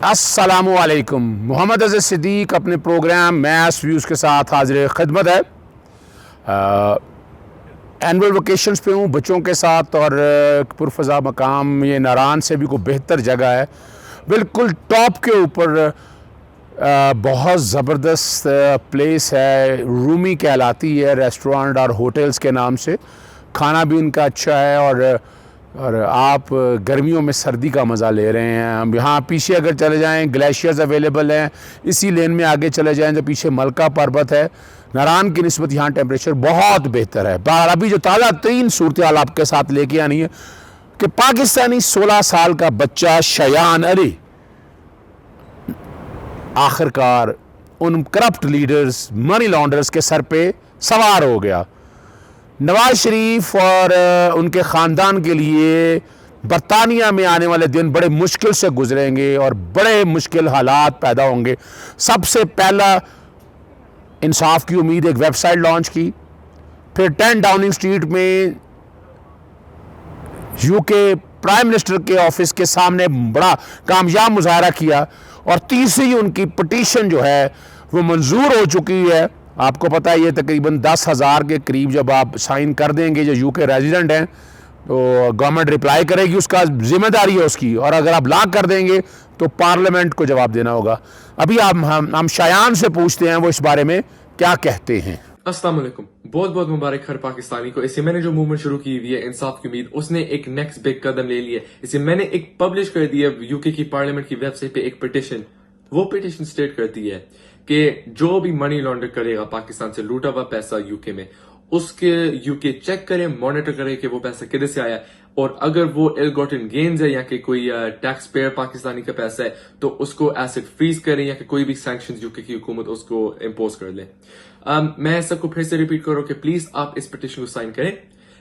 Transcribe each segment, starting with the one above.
अस्सलामु अलैकुम। मोहम्मद अज़ीज़ सिद्दीक़ अपने प्रोग्राम मैथ्स व्यूज़ के साथ हाजिर खिदमत है। एनुअल वेकेशंस पे हूँ बच्चों के साथ और पुरफ़ज़ा मकाम ये नारान से भी कोई बेहतर जगह है, बिल्कुल टॉप के ऊपर बहुत ज़बरदस्त प्लेस है। रूमी कहलाती है रेस्टोरेंट और होटल्स के नाम से। खाना भी इनका अच्छा है और आप गर्मियों में सर्दी का मज़ा ले रहे हैं। हम यहाँ पीछे अगर चले जाएं ग्लेशियर्स अवेलेबल हैं, इसी लेन में आगे चले जाएं तो पीछे मलका पर्वत है। नारान की निस्बत यहाँ टेम्परेचर बहुत बेहतर है। अभी जो ताज़ा तीन सूरत हाल आपके साथ लेके आनी है कि पाकिस्तानी 16 साल का बच्चा शयान अली आखिरकार उन करप्ट लीडर्स मनी लॉन्डर्स के सर पे सवार हो गया। नवाज शरीफ और उनके ख़ानदान के लिए बरतानिया में आने वाले दिन बड़े मुश्किल से गुजरेंगे और बड़े मुश्किल हालात पैदा होंगे। सबसे पहला इंसाफ की उम्मीद एक वेबसाइट लॉन्च की, फिर 10 डाउनिंग स्ट्रीट में यूके प्राइम मिनिस्टर के ऑफिस के सामने बड़ा कामयाब मुजाहरा किया और तीसरी उनकी पटिशन जो है वो मंजूर हो चुकी है। आपको पता है ये तकरीबन 10,000 के करीब जब आप साइन कर देंगे जो यूके रेजिडेंट हैं तो गवर्नमेंट रिप्लाई करेगी, उसका जिम्मेदारी है उसकी, और अगर आप ला कर देंगे तो पार्लियामेंट को जवाब देना होगा। अभी हम शयान से पूछते हैं वो इस बारे में क्या कहते हैं। अस्सलाम वालेकुम, बहुत बहुत मुबारक हर पाकिस्तानी को। इसे मैंने जो मूवमेंट शुरू की हुई है इंसाफ की उम्मीद, उसने एक नेक्स्ट बिग कदम ले लिया। इसे मैंने एक पब्लिश कर दिया यूके की पार्लियामेंट की वेबसाइट पे एक पिटिशन। वो पिटिशन स्टेट करती है कि जो भी मनी लॉन्डर करेगा पाकिस्तान से लूटा हुआ पैसा यूके में, उसके यूके चेक करे, मॉनिटर करे कि वो पैसा किधर से आया, और अगर वो इल गॉटन गेन्स है या कि कोई टैक्स पेयर पाकिस्तानी का पैसा है तो उसको एसेट फ्रीज करें या कि कोई भी सैंक्शंस यूके की हुकूमत उसको इम्पोज कर ले। मैं सबको फिर से रिपीट करूं कि प्लीज आप इस पिटिशन को साइन करें।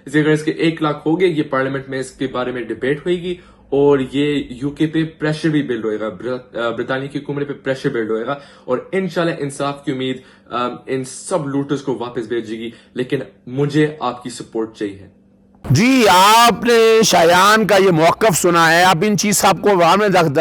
अगर इसके 1 लाख हो गए, ये पार्लियामेंट में इसके बारे में डिबेट होगी और ये यूके पे प्रेशर भी बिल्ड होएगा, ब्रितानिया की हुकूमत पे प्रेशर बिल्ड होएगा और इंशाल्लाह इंसाफ की उम्मीद इन सब लूटर्स को वापस भेजेगी। लेकिन मुझे आपकी सपोर्ट चाहिए। जी, आपने शायान का ये मौक़िफ़ सुना है। आप इन चीज़ आपको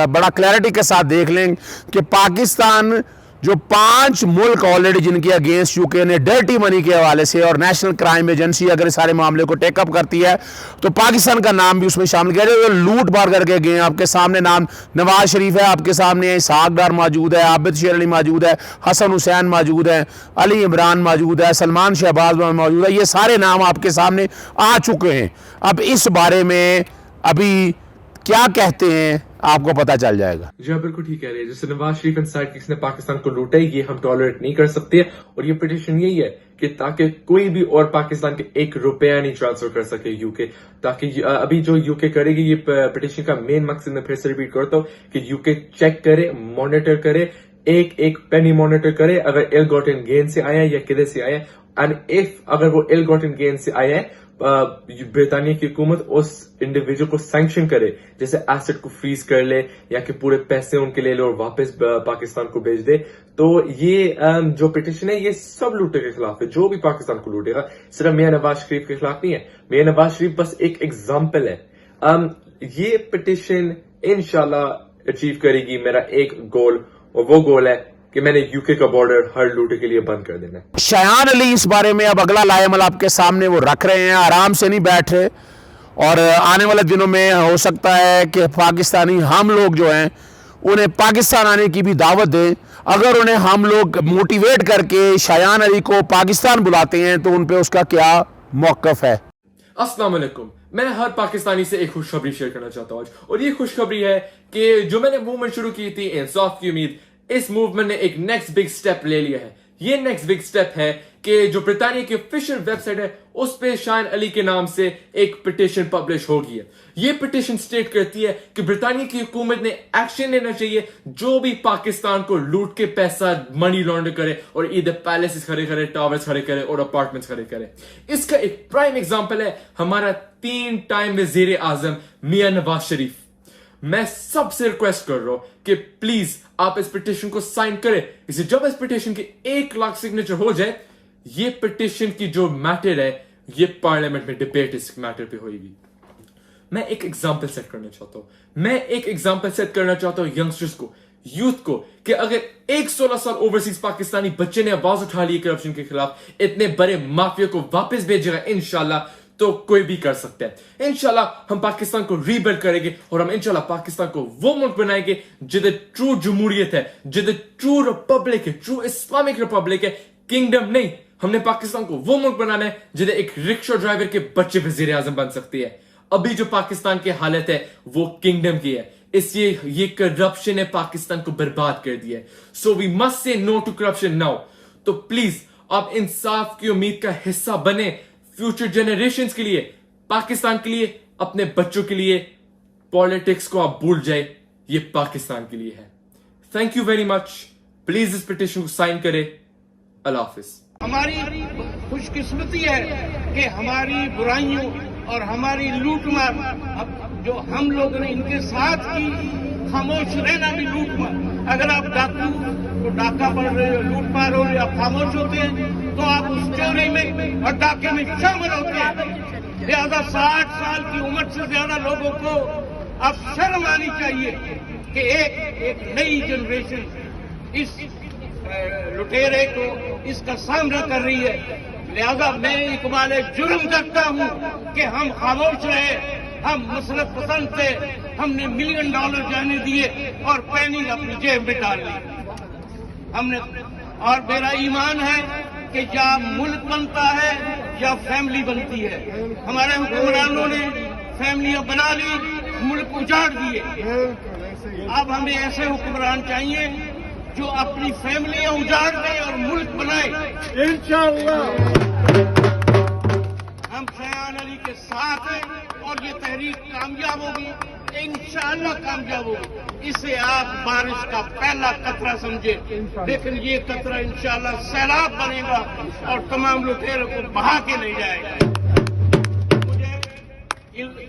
बड़ा क्लैरिटी के साथ देख लें कि पाकिस्तान जो 5 मुल्क ऑलरेडी जिनके अगेंस्ट यूके ने डर्टी मनी के हवाले से और नेशनल क्राइम एजेंसी अगर इस सारे मामले को टेकअप करती है तो पाकिस्तान का नाम भी उसमें शामिल किया जाए। लूट मार करके गए। आपके सामने नाम नवाज शरीफ है, आपके सामने इसहाक डार मौजूद है, आबिद शेर अली मौजूद है, हसन हुसैन मौजूद है, अली इमरान मौजूद है, सलमान शहबाज मौजूद है। ये सारे नाम आपके सामने आ चुके हैं। अब इस बारे में अभी क्या कहते हैं आपको पता चल जाएगा। जी आप बिल्कुल ठीक कह रहे हैं। जैसे नवाज शरीफ एंड साइड किसी ने पाकिस्तान को लूटा है, ये हम टॉलरेट नहीं कर सकते और ये पिटिशन यही है कि ताकि कोई भी और पाकिस्तान के 1 रुपया नहीं ट्रांसफर कर सके यूके। ताकि अभी जो यूके करेगी, ये पिटिशन का मेन मकसद मैं फिर से रिपीट करता हूँ कि यूके चेक करे, मॉनिटर करे, एक पेनी मॉनिटर करे अगर इल गॉटन गेन से आया या किधर से आया, एंड इफ अगर वो इल गॉटन गेन से आया है ब्रितानिया की हुकूमत उस इंडिविजुअल को सैंक्शन करे, जैसे एसेट को फ्रीज कर ले या कि पूरे पैसे उनके ले लो और वापस पाकिस्तान को भेज दे। तो ये जो पिटिशन है ये सब लूटे के खिलाफ है। जो भी पाकिस्तान को लूटेगा, सिर्फ मियां नवाज शरीफ के खिलाफ नहीं है। मियां नवाज शरीफ बस एक एग्जाम्पल है। ये पिटिशन इंशाल्लाह अचीव करेगी मेरा एक गोल, और वो गोल है कि मैंने यूके का बॉर्डर हर लूटे के लिए बंद कर देना है। शयान अली इस बारे में अब अगला लाएमल आपके सामने वो रख रहे हैं, आराम से नहीं बैठ रहे और आने वाले दिनों में हो सकता है कि पाकिस्तानी हम लोग जो हैं उन्हें पाकिस्तान आने की भी दावत दें। अगर उन्हें हम लोग मोटिवेट करके शयान अली को पाकिस्तान बुलाते हैं तो उन पे उसका क्या मौक़िफ़ है। अस्सलाम वालेकुम, मैं हर पाकिस्तानी से एक खुशखबरी शेयर करना चाहता हूँ आज, और ये खुशखबरी है कि जो मैंने मूवमेंट शुरू की थी इंसाफ की उम्मीद, इस मूवमेंट ने एक नेक्स्ट बिग स्टेप ले लिया है। ये नेक्स्ट बिग स्टेप है कि जो ब्रितानिया की ऑफिशियल वेबसाइट है उस पे शायान अली के नाम से एक पिटिशन पब्लिश होगी है। ये पिटिशन स्टेट करती है कि ब्रितानिया की हुकूमत ने एक्शन लेना चाहिए जो भी पाकिस्तान को लूट के पैसा मनी लॉन्डर करे और इधर पैलेसेस खड़े करे, टावर्स खड़े करे और अपार्टमेंट्स खड़े करे। इसका एक प्राइम एग्जांपल है हमारा 3 टाइम वज़ीर आज़म मियां नवाज शरीफ। मैं सबसे रिक्वेस्ट कर रहा हूं कि प्लीज आप इस पिटिशन को साइन करें। इसे जब इस पिटिशन के 1 लाख सिग्नेचर हो जाए, ये पिटिशन की जो मैटर है ये पार्लियामेंट में डिबेट इस मैटर पे होगी। मैं एक एग्जांपल सेट करना चाहता हूं यंगस्टर्स को यूथ को कि अगर एक 16 साल ओवरसीज पाकिस्तानी बच्चे ने आवाज उठा ली करप्शन के खिलाफ, इतने बड़े माफिया को वापस भेजेगा इंशाल्लाह, तो कोई भी कर सकता है। इंशाल्लाह हम पाकिस्तान को रीबिल्ड करेंगे और हम इंशाल्लाह पाकिस्तान को वो मुल्क बनाएंगे जिधर ट्रू जमहूरियत है, जिधर ट्रू रिपब्लिक है, ट्रू इस्लामिक रिपब्लिक है, किंगडम नहीं। हमने पाकिस्तान को वो मुल्क बनाना है जिधर एक रिक्शा ड्राइवर के बच्चे वजीर आजम बन सकती है। अभी जो पाकिस्तान की हालत है वो किंगडम की है, इसलिए ये करप्शन ने पाकिस्तान को बर्बाद कर दिया है। So we must say no to corruption now. तो प्लीज आप इंसाफ की उम्मीद का हिस्सा बने, फ्यूचर जनरेशंस के लिए, पाकिस्तान के लिए, अपने बच्चों के लिए। पॉलिटिक्स को आप भूल जाए, ये पाकिस्तान के लिए है। Thank you very much. Please इस पिटीशन को साइन करें। अल्लाह हाफिज। हमारी खुशकिस्मती है कि हमारी बुराइयों और हमारी लूटमार जो हम लोगों ने इनके साथ की, खामोश रहना भी लूटमार। अगर आप डाकू तो डाका पड़ रहे हो, लूटमार हो रहे, आप खामोश होते हैं तो आप उस चोरी में और डाके में शामिल होते हैं। लिहाजा 60 साल की उम्र से ज्यादा लोगों को अब शर्म आनी चाहिए कि एक नई जनरेशन इस लुटेरे को, इसका सामना कर रही है। लिहाजा मैं इकबाल जुर्म करता हूं कि हम खामोश रहे, हम मसलत पसंद थे, हमने $1 मिलियन जाने दिए और पैनी अपनी जेब में डाल ली हमने। और मेरा ईमान है कि या मुल्क बनता है या फैमिली बनती है। हमारे हुक्मरानों ने फैमिलियां बना ली, मुल्क उजाड़ दिए। अब हमें ऐसे हुक्मरान चाहिए जो अपनी फैमिलियां उजाड़ दें और मुल्क बनाए। इंशाअल्लाह हम शयान अली के साथ हैं और ये तहरीक कामयाब होगी, इंशाअल्लाह कामयाब होगी। इसे आप बारिश का पहला कतरा समझे, लेकिन ये कतरा इंशाअल्लाह सैलाब बनेगा और तमाम लुटेरों को बहा के ले जाएगा।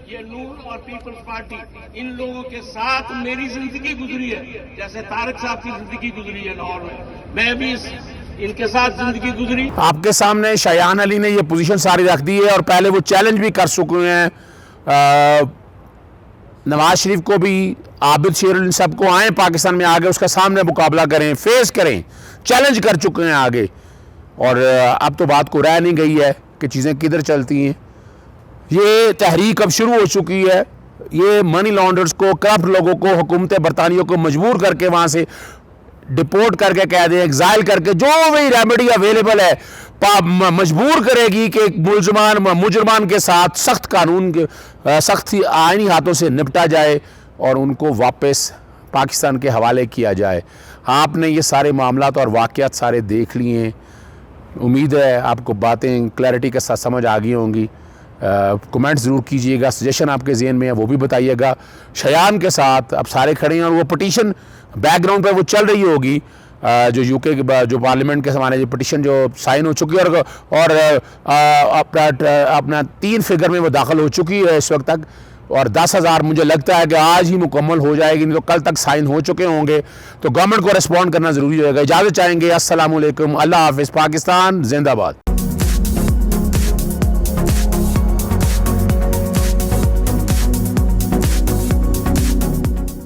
ये नूर और पीपल्स पार्टी, इन लोगों के साथ मेरी जिंदगी गुजरी है, जैसे तारक साहब की जिंदगी गुजरी है लाहौर में, मैं भी इनके साथ जिंदगी गुजरी। आपके सामने शयान अली ने ये पोजीशन सारी रख दी है और पहले वो चैलेंज भी कर चुके हैं नवाज शरीफ को भी, आबिद शेर, इन सबको आए पाकिस्तान में आगे उसका सामने मुकाबला करें, फेस करें, चैलेंज कर चुके हैं आगे। और अब तो बात को रह नहीं गई है कि चीज़ें किधर चलती हैं। ये तहरीक अब शुरू हो चुकी है। ये मनी लॉन्डर्स को, करप्ट लोगों को, हुकूमत बरतानियों को मजबूर करके वहाँ से डिपोर्ट करके, कह दें एग्जाइल करके, जो भी रेमेडी अवेलेबल है मजबूर करेगी कि मुजरमान के साथ सख्त कानून के, सख्त आईनी हाथों से निपटा जाए और उनको वापस पाकिस्तान के हवाले किया जाए। आपने ये सारे मामलात और वाक़यात सारे देख लिए हैं। उम्मीद है आपको बातें क्लैरिटी के साथ समझ आ गई होंगी। कमेंट ज़रूर कीजिएगा, सजेशन आपके ज़हन में है वो भी बताइएगा। शयान के साथ अब सारे खड़े हैं और वो पटिशन बैकग्राउंड पर वो चल रही होगी, जो यूके के जो पार्लियामेंट के ज़माने जो पटिशन जो साइन हो चुकी है और अपना 3 फिगर में वो दाखिल हो चुकी है इस वक्त तक, और 10,000 मुझे लगता है कि आज ही मुकम्मल हो जाएगी, नहीं तो कल तक साइन हो चुके होंगे। तो गवर्नमेंट को रिस्पॉन्ड करना ज़रूरी होगा। इजाज़त चाहेंगे। अस्सलाम वालेकुम, अल्लाह हाफ़िज़, पाकिस्तान जिंदाबाद।